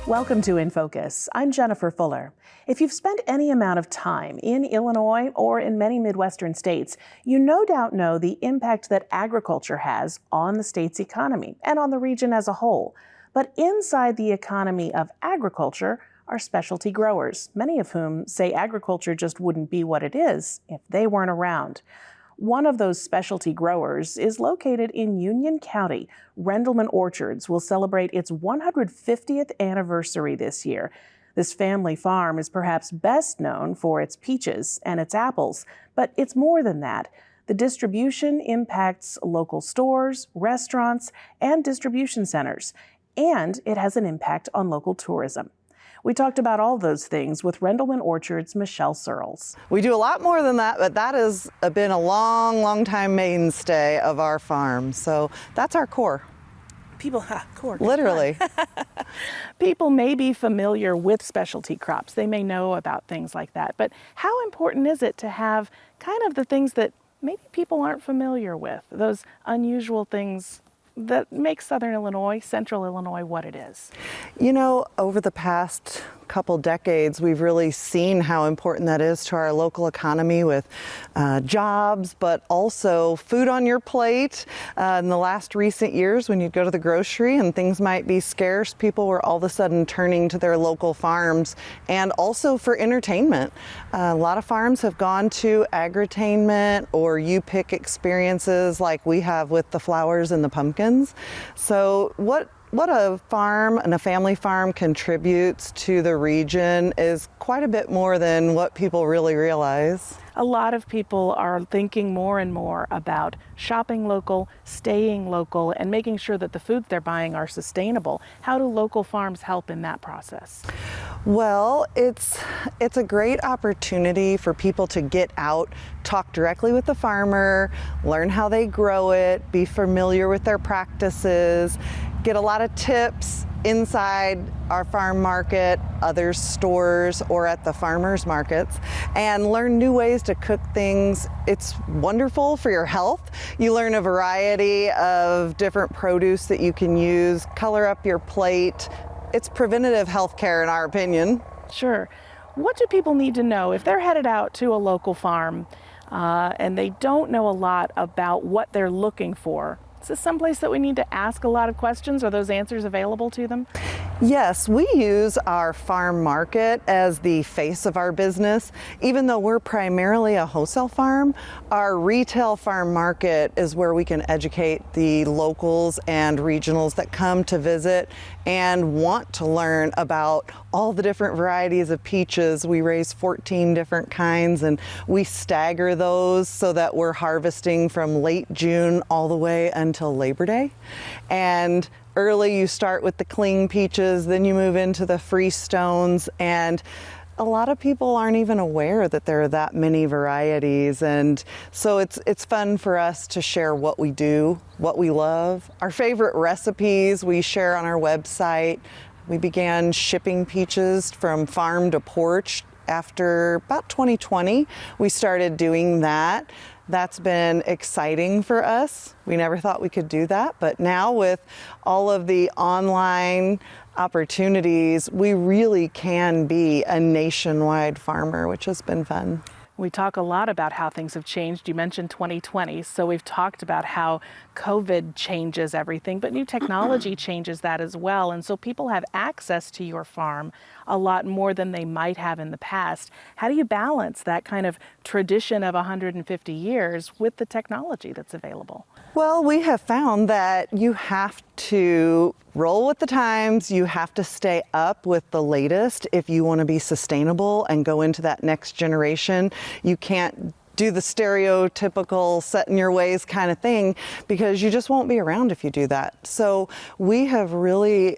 Welcome to InFocus. I'm Jennifer Fuller. If you've spent any amount of time in Illinois or in many Midwestern states, you no doubt know the impact that agriculture has on the state's economy and on the region as a whole. But inside the economy of agriculture are specialty growers, many of whom say agriculture just wouldn't be what it is if they weren't around. One of those specialty growers is located in Union County. Rendleman Orchards will celebrate its 150th anniversary this year. This family farm is perhaps best known for its peaches and its apples, but it's more than that. The distribution impacts local stores, restaurants, and distribution centers, and it has an impact on local tourism. We talked about all those things with Rendleman Orchards' Michelle Searles. We do a lot more than that, but that has been a long time mainstay of our farm. So that's our core. Core. Literally. People may be familiar with specialty crops. They may know about things like that. But how important is it to have kind of the things that maybe people aren't familiar with, those unusual things that make Southern Illinois, Central Illinois, what it is? You know, over the past couple decades, we've really seen how important that is to our local economy with jobs, but also food on your plate. In the last recent years, when you go to the grocery and things might be scarce, people were all of a sudden turning to their local farms, and also for entertainment. A lot of farms have gone to agritainment or you-pick experiences like we have with the flowers and the pumpkins. So what a farm and a family farm contributes to the region is quite a bit more than what people really realize. A lot of people are thinking more and more about shopping local, staying local, and making sure that the foods they're buying are sustainable. How do local farms help in that process? Well, it's a great opportunity for people to get out, talk directly with the farmer, learn how they grow it, be familiar with their practices, get a lot of tips inside our farm market, other stores, or at the farmers markets, and learn new ways to cook things. It's wonderful for your health. You learn a variety of different produce that you can use, color up your plate. It's preventative health care, in our opinion. Sure. What do people need to know if they're headed out to a local farm and they don't know a lot about what they're looking for? Is this someplace that we need to ask a lot of questions? Are those answers available to them? Yes, we use our farm market as the face of our business. Even though we're primarily a wholesale farm, our retail farm market is where we can educate the locals and regionals that come to visit and want to learn about all the different varieties of peaches. We raise 14 different kinds, and we stagger those so that we're harvesting from late June all the way until Labor Day. And early you start with the cling peaches, then you move into the freestones, and a lot of people aren't even aware that there are that many varieties, and so it's fun for us to share what we do, what we love. Our favorite recipes we share on our website. We began shipping peaches from farm to porch after about 2020. We started doing that. That's been exciting for us. We never thought we could do that, but now with all of the online opportunities, we really can be a nationwide farmer, which has been fun. We talk a lot about how things have changed. You mentioned 2020, so we've talked about how COVID changes everything, but new technology changes that as well. And so people have access to your farm a lot more than they might have in the past. How do you balance that kind of tradition of 150 years with the technology that's available? Well, we have found that you have to roll with the times. You have to stay up with the latest if you want to be sustainable and go into that next generation. You can't do the stereotypical set in your ways kind of thing because you just won't be around if you do that. So we have really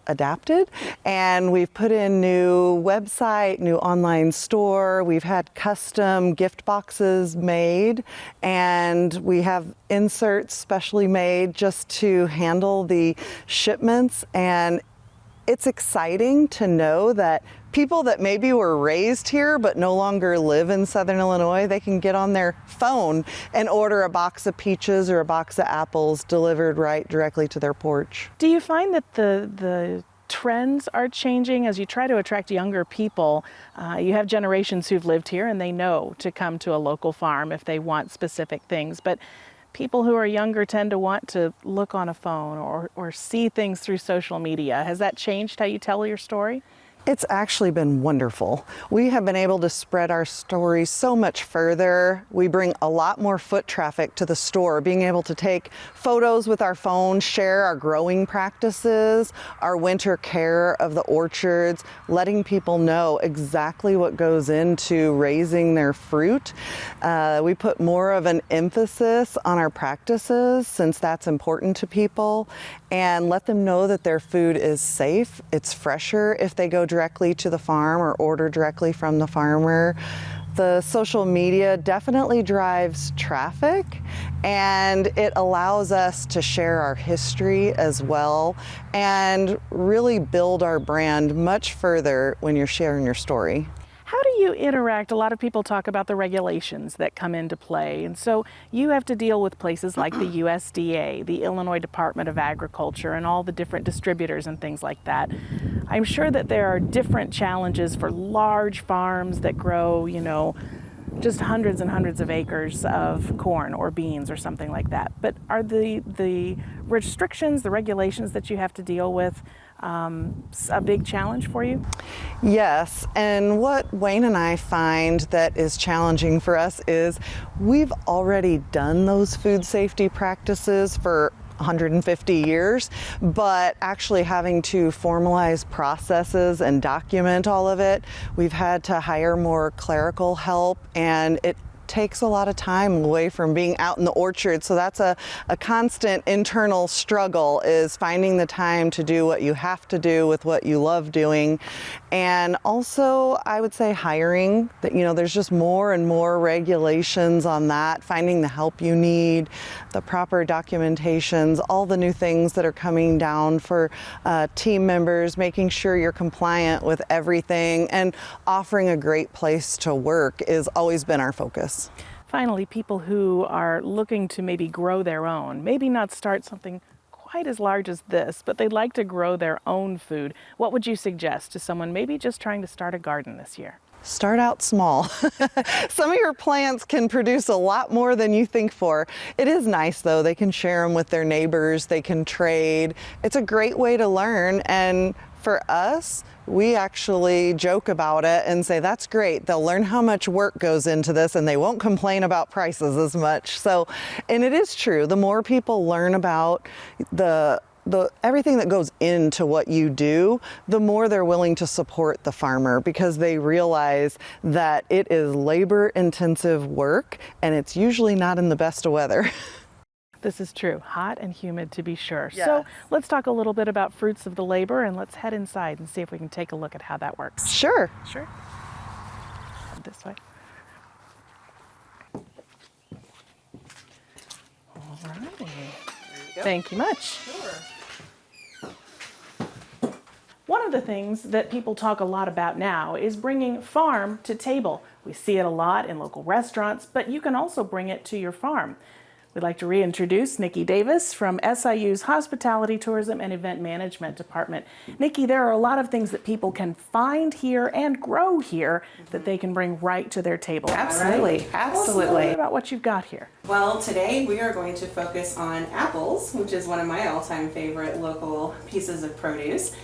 adapted, and we've put in new website, new online store. We've had custom gift boxes made, and we have inserts specially made just to handle the shipments. And it's exciting to know that people that maybe were raised here but no longer live in Southern Illinois, they can get on their phone and order a box of peaches or a box of apples delivered right directly to their porch. Do you find that the trends are changing as you try to attract younger people? You have generations who've lived here and they know to come to a local farm if they want specific things, but people who are younger tend to want to look on a phone or see things through social media. Has that changed how you tell your story? It's actually been wonderful. We have been able to spread our stories so much further. We bring a lot more foot traffic to the store, being able to take photos with our phone, share our growing practices, our winter care of the orchards, letting people know exactly what goes into raising their fruit. We put more of an emphasis on our practices since that's important to people, and let them know that their food is safe, it's fresher if they go directly to the farm or order directly from the farmer. The social media definitely drives traffic, and it allows us to share our history as well and really build our brand much further when you're sharing your story. How do you interact? A lot of people talk about the regulations that come into play, and so you have to deal with places like the USDA, the Illinois Department of Agriculture, and all the different distributors and things like that. I'm sure that there are different challenges for large farms that grow, just hundreds and hundreds of acres of corn or beans or something like that. But are the restrictions, the regulations that you have to deal with a big challenge for you? Yes, and what Wayne and I find that is challenging for us is we've already done those food safety practices for 150 years, but actually having to formalize processes and document all of it, we've had to hire more clerical help, and it takes a lot of time away from being out in the orchard. So that's a constant internal struggle, is finding the time to do what you have to do with what you love doing. And also, I would say hiring, that there's just more and more regulations on that, finding the help you need, the proper documentations, all the new things that are coming down for team members, making sure you're compliant with everything, and offering a great place to work has always been our focus. Finally, people who are looking to maybe grow their own, maybe not start something quite as large as this, but they'd like to grow their own food, what would you suggest to someone maybe just trying to start a garden this year? Start out small. Some of your plants can produce a lot more than you think for. It is nice though, they can share them with their neighbors, they can trade. It's a great way to learn, and for us, we actually joke about it and say that's great. They'll learn how much work goes into this and they won't complain about prices as much. So, and it is true, the more people learn about the everything that goes into what you do, the more they're willing to support the farmer, because they realize that it is labor-intensive work and it's usually not in the best of weather. This is true, hot and humid to be sure. Yes. So let's talk a little bit about fruits of the labor, and let's head inside and see if we can take a look at how that works. Sure. Sure. This way. All right. Thank you much. Sure. One of the things that people talk a lot about now is bringing farm to table. We see it a lot in local restaurants, but you can also bring it to your farm. We'd like to reintroduce Niki Davis from SIU's Hospitality, Tourism, and Event Management Department. Niki, there are a lot of things that people can find here and grow here that they can bring right to their table. Absolutely, Right? absolutely. Tell us a little bit about what you've got here. Well, today we are going to focus on apples, which is one of my all-time favorite local pieces of produce.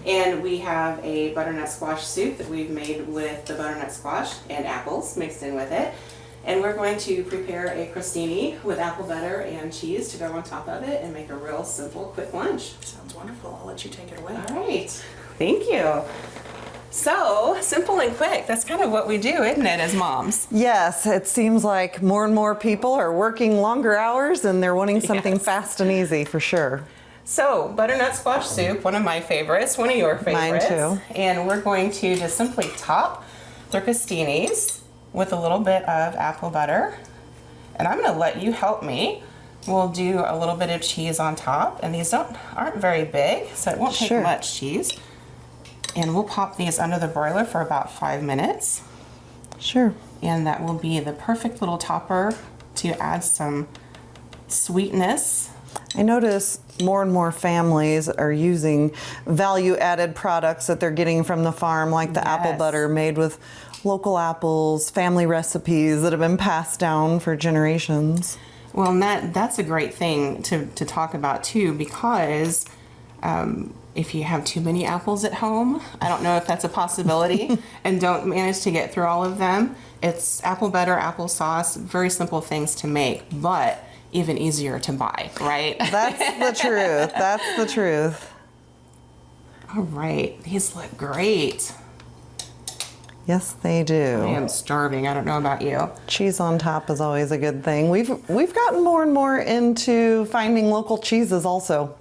And we have a butternut squash soup that we've made with the butternut squash and apples mixed in with it. And we're going to prepare a crostini with apple butter and cheese to go on top of it and make a real simple, quick lunch. Sounds wonderful. I'll let you take it away. All right, thank you. So, simple and quick, that's kind of what we do, isn't it, as moms? Yes, it seems like more and more people are working longer hours and they're wanting something Yes. fast and easy for sure. So, butternut squash soup, one of my favorites, one of your favorites. Mine too. And we're going to just simply top the crostinis with a little bit of apple butter. And I'm going to let you help me. We'll do a little bit of cheese on top, and these aren't very big, so it won't take Sure. much cheese. And we'll pop these under the broiler for about 5 minutes. Sure. And that will be the perfect little topper to add some sweetness I notice more and more families are using value-added products that they're getting from the farm, like the apple butter made with local apples, family recipes that have been passed down for generations. Well, and that's a great thing to talk about too, because if you have too many apples at home, I don't know if that's a possibility, and don't manage to get through all of them, it's apple butter, applesauce, very simple things to make, but even easier to buy, right? That's the truth. That's the truth. All right, these look great. Yes, they do. I am starving. I don't know about you. Cheese on top is always a good thing. We've gotten more and more into finding local cheeses also.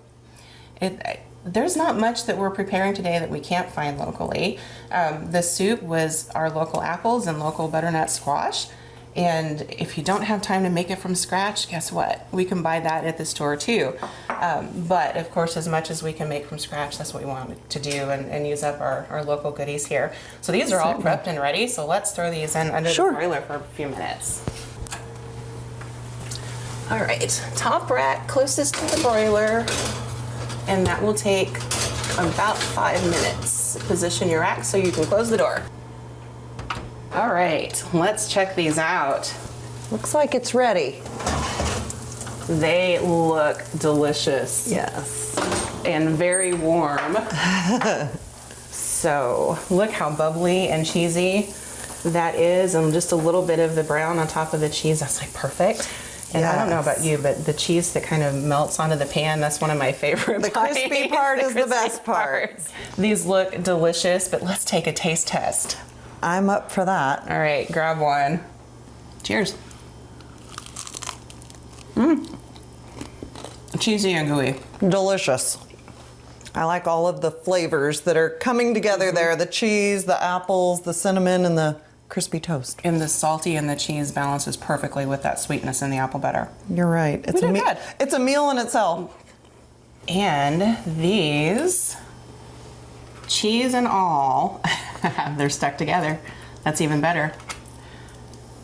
There's not much that we're preparing today that we can't find locally. The soup was our local apples and local butternut squash. And if you don't have time to make it from scratch, guess what? We can buy that at the store too. But of course, as much as we can make from scratch, that's what we want to do, and use up our local goodies here. So these are all prepped and ready. So let's throw these in under the broiler for a few minutes. All right, top rack closest to the broiler. And that will take about 5 minutes. Position your rack so you can close the door. All right, let's check these out. Looks like it's ready. They look delicious. Yes. And very warm. So look how bubbly and cheesy that is, and just a little bit of the brown on top of the cheese. That's like perfect. And I don't know about you, but the cheese that kind of melts onto the pan, that's one of my favorite parts. The crispy part is the best part. These look delicious, but let's take a taste test. I'm up for that. All right, grab one. Cheers. Cheesy and gooey. Delicious. I like all of the flavors that are coming together there. The cheese, the apples, the cinnamon, and the crispy toast. And the salty and the cheese balances perfectly with that sweetness in the apple butter. You're right. It's a meal in itself. And these, cheese and all, they're stuck together. That's even better.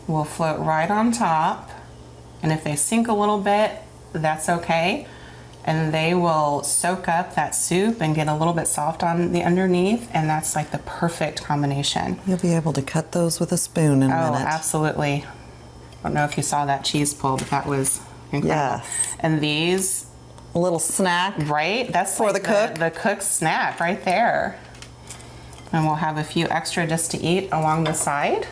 Will float right on top. And if they sink a little bit, that's okay. And they will soak up that soup and get a little bit soft on the underneath, and that's like the perfect combination. You'll be able to cut those with a spoon in a minute. Oh, absolutely. I don't know if you saw that cheese pull, but that was incredible. Yes. And these, a little snack. Right? That's for like the cook. The cook's snack right there. And we'll have a few extra just to eat along the side.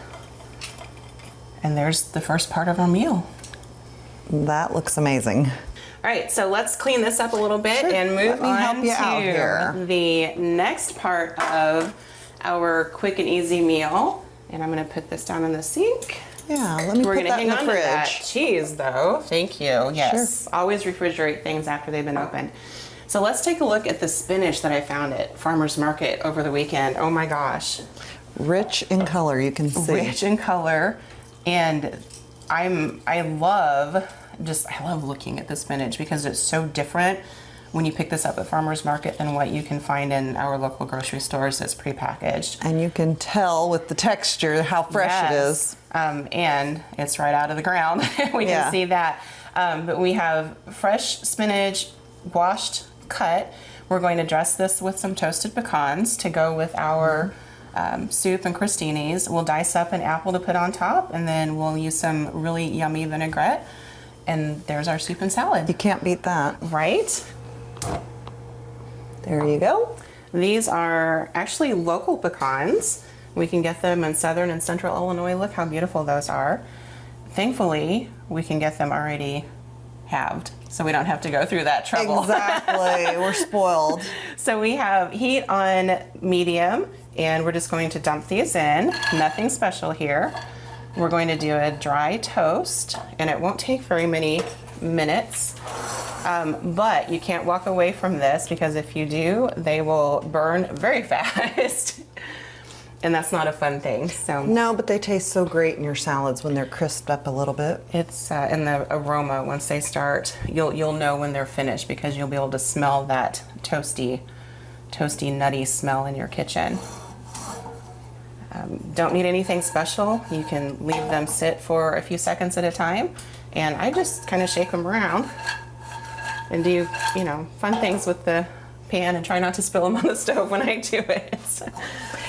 And there's the first part of our meal. That looks amazing. All right, so let's clean this up a little bit and move on to the next part of our quick and easy meal. And I'm gonna put this down in the sink. Yeah, let me put that in the fridge. To that cheese though. Thank you. Yes, sure. Always refrigerate things after they've been opened. So let's take a look at the spinach that I found at Farmer's Market over the weekend. Oh my gosh. Rich in color, you can see. Rich in color. And I love looking at the spinach because it's so different when you pick this up at Farmer's Market than what you can find in our local grocery stores that's prepackaged. And you can tell with the texture how fresh it is. And it's right out of the ground. We can see that. But we have fresh spinach, washed, cut. We're going to dress this with some toasted pecans to go with our soup and crostinis. We'll dice up an apple to put on top, and then we'll use some really yummy vinaigrette. And there's our soup and salad. You can't beat that. Right? There you go. These are actually local pecans. We can get them in southern and central Illinois. Look how beautiful those are. Thankfully, we can get them already halved, so we don't have to go through that trouble. Exactly. We're spoiled. So we have heat on medium, and we're just going to dump these in. Nothing special here. We're going to do a dry toast, and it won't take very many minutes. But you can't walk away from this, because if you do, they will burn very fast. And that's not a fun thing. So no, but they taste so great in your salads when they're crisped up a little bit. It's in the aroma. Once they start, you'll know when they're finished, because you'll be able to smell that toasty, nutty smell in your kitchen. Don't need anything special. You can leave them sit for a few seconds at a time, and I just kind of shake them around and do, fun things with the pan and try not to spill them on the stove when I do it.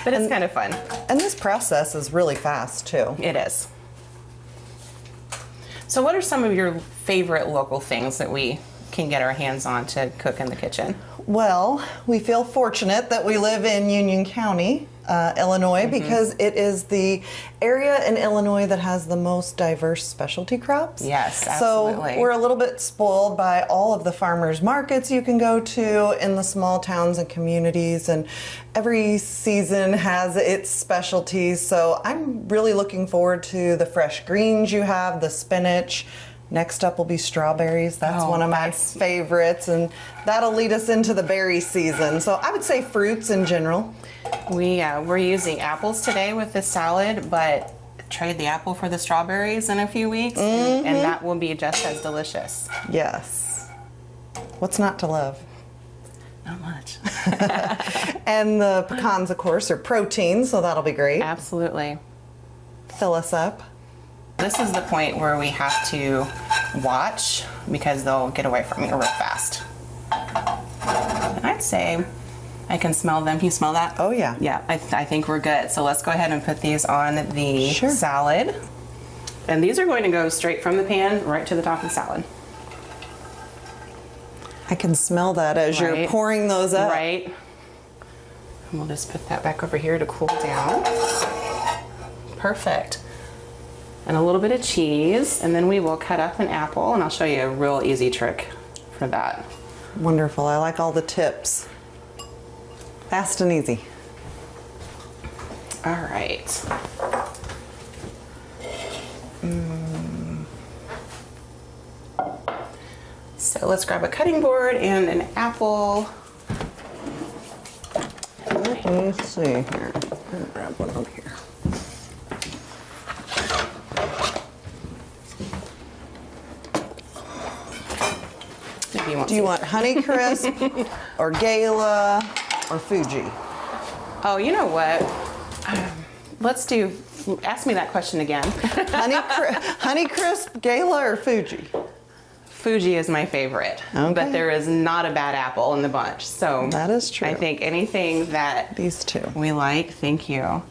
But it's kind of fun. And this process is really fast too. It is. So what are some of your favorite local things that we can get our hands on to cook in the kitchen? Well, we feel fortunate that we live in Union County, Illinois, because it is the area in Illinois that has the most diverse specialty crops. Yes, absolutely. So we're a little bit spoiled by all of the farmers markets you can go to in the small towns and communities, and every season has its specialties. So I'm really looking forward to the fresh greens you have, the spinach. Next up will be strawberries. That's one of my favorites, and that'll lead us into the berry season. So I would say fruits in general. We're using apples today with this salad, but trade the apple for the strawberries in a few weeks, and that will be just as delicious. Yes. What's not to love? Not much. And the pecans, of course, are protein, so that'll be great. Absolutely. Fill us up. This is the point where we have to watch because they'll get away from you real fast. And I'd say I can smell them. Can you smell that? Oh, yeah. Yeah, I think we're good. So let's go ahead and put these on the Sure. salad. And these are going to go straight from the pan right to the top of the salad. I can smell that as you're pouring those up. Right. And we'll just put that back over here to cool down. Perfect. And a little bit of cheese, and then we will cut up an apple, and I'll show you a real easy trick for that. Wonderful. I like all the tips. Fast and easy. All right. So let's grab a cutting board and an apple. Let's see here. I'll grab one over here. Do you want Honeycrisp or Gala or Fuji? Oh, you know what? Ask me that question again. Honeycrisp, Gala, or Fuji? Fuji is my favorite, but there is not a bad apple in the bunch. So that is true. I think anything that these two we like, thank you,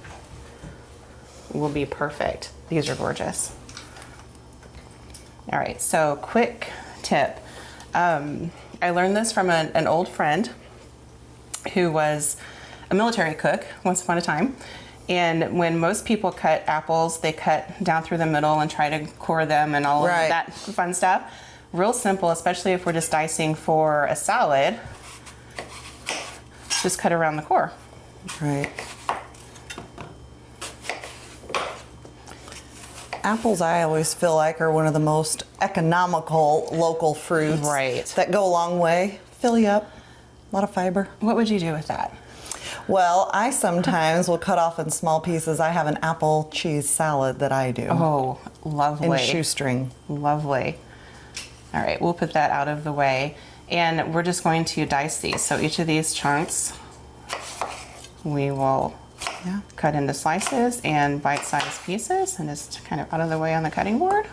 will be perfect. These are gorgeous. All right, so quick tip. I learned this from an old friend who was a military cook once upon a time. And when most people cut apples, they cut down through the middle and try to core them and all of that fun stuff. Real simple, especially if we're just dicing for a salad, just cut around the core. Right. Apples, I always feel like, are one of the most economical local fruits. Right. That go a long way. Fill you up. A lot of fiber. What would you do with that? Well, I sometimes will cut off in small pieces. I have an apple cheese salad that I do. Oh, lovely. In shoestring. Lovely. All right, we'll put that out of the way. And we're just going to dice these. So each of these chunks, we will cut into slices and bite-sized pieces, and just kind of out of the way on the cutting board.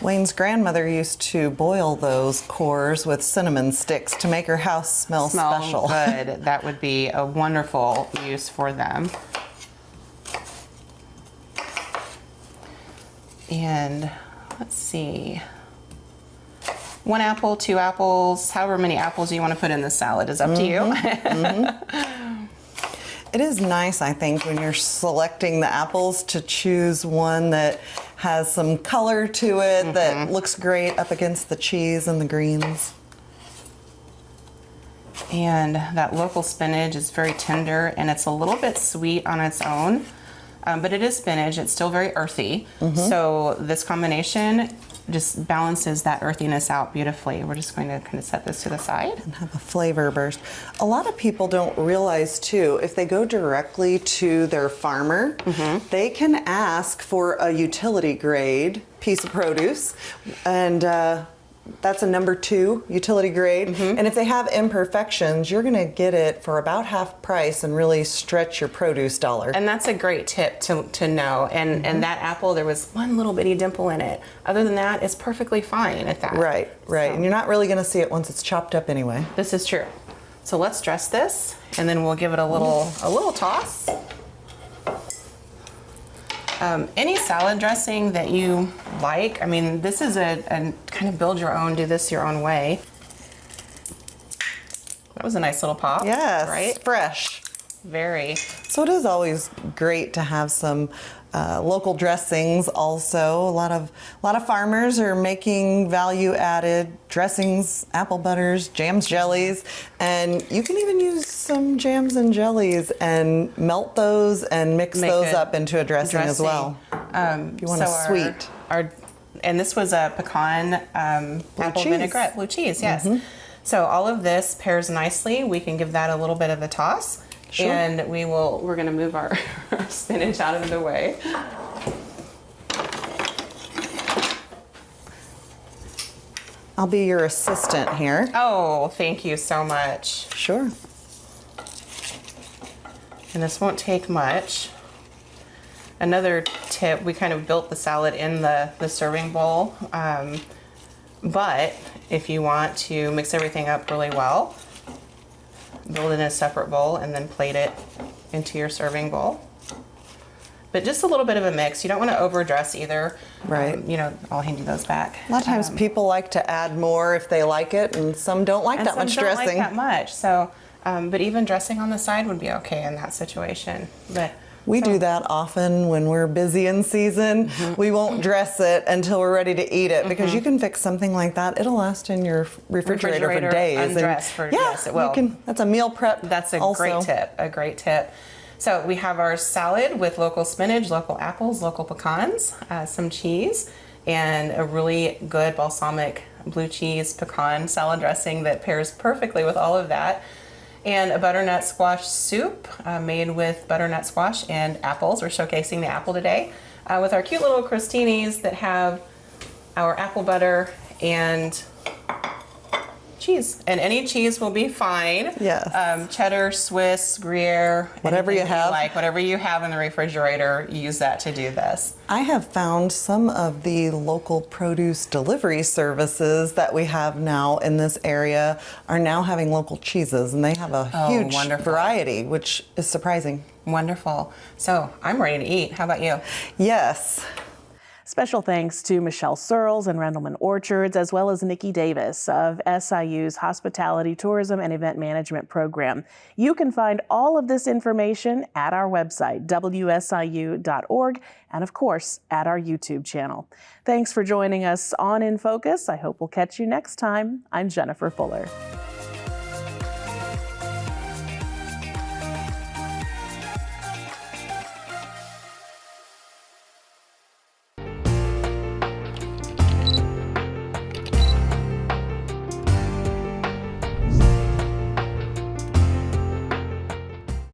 Wayne's grandmother used to boil those cores with cinnamon sticks to make her house smell special. Good. That would be a wonderful use for them. And let's see. 1 apple, 2 apples, however many apples you want to put in the salad is up to you. It is nice, I think, when you're selecting the apples to choose one that has some color to it, that looks great up against the cheese and the greens. And that local spinach is very tender, and it's a little bit sweet on its own, but it is spinach. It's still very earthy. So this combination just balances that earthiness out beautifully. We're just going to kind of set this to the side. And have a flavor burst. A lot of people don't realize too, if they go directly to their farmer, they can ask for a utility grade piece of produce, and That's a number 2 utility grade. And if they have imperfections, you're gonna get it for about half price and really stretch your produce dollar. And that's a great tip to know. And that apple, there was one little bitty dimple in it. Other than that, it's perfectly fine at that. Right. So, And you're not really gonna see it once it's chopped up anyway. this is true. So let's dress this, and then we'll give it a little toss. Any salad dressing that you like, I mean, this is a kind of build your own, do this your own way. That was a nice little pop. Yes, Right? fresh. Very. So it is always great to have some local dressings also. A lot of farmers are making value-added dressings, apple butters, jams, jellies, and you can even use some jams and jellies and melt those and mix those up into a dressing as well. If you want a sweet. And this was a pecan apple cheese. vinaigrette, blue cheese, yes. So all of this pairs nicely. We can give that a little bit of a toss. Sure. And we're gonna move our spinach out of the way. I'll be your assistant here. Oh, thank you so much. Sure. And this won't take much. Another tip, we kind of built the salad in the serving bowl. But if you want to mix everything up really well, build it in a separate bowl and then plate it into your serving bowl. But just a little bit of a mix. You don't want to overdress either. Right. I'll hand you those back. A lot of times people like to add more if they like it, and some don't like that much dressing. Don't like that much. So, but even dressing on the side would be okay in that situation. But we do that often when we're busy in season. We won't dress it until we're ready to eat it, because you can fix something like that. It'll last in your refrigerator for days. Undressed for yes, it will. That's a meal prep. That's a also. great tip. A great tip. So we have our salad with local spinach, local apples, local pecans, some cheese, and a really good balsamic blue cheese pecan salad dressing that pairs perfectly with all of that. And a butternut squash soup made with butternut squash and apples. We're showcasing the apple today with our cute little crostinis that have our apple butter and cheese. And any cheese will be fine. Yes. Cheddar, Swiss, Gruyere, whatever you have. whatever you have in the refrigerator, use that to do this. I have found some of the local produce delivery services that we have now in this area are now having local cheeses, and they have a huge variety, which is surprising. Wonderful. So I'm ready to eat. How about you? Yes. Special thanks to Michelle Searles and Rendleman Orchards, as well as Niki Davis of SIU's Hospitality, Tourism, and Event Management Program. You can find all of this information at our website, WSIU.org, and of course, at our YouTube channel. Thanks for joining us on InFocus. I hope we'll catch you next time. I'm Jennifer Fuller.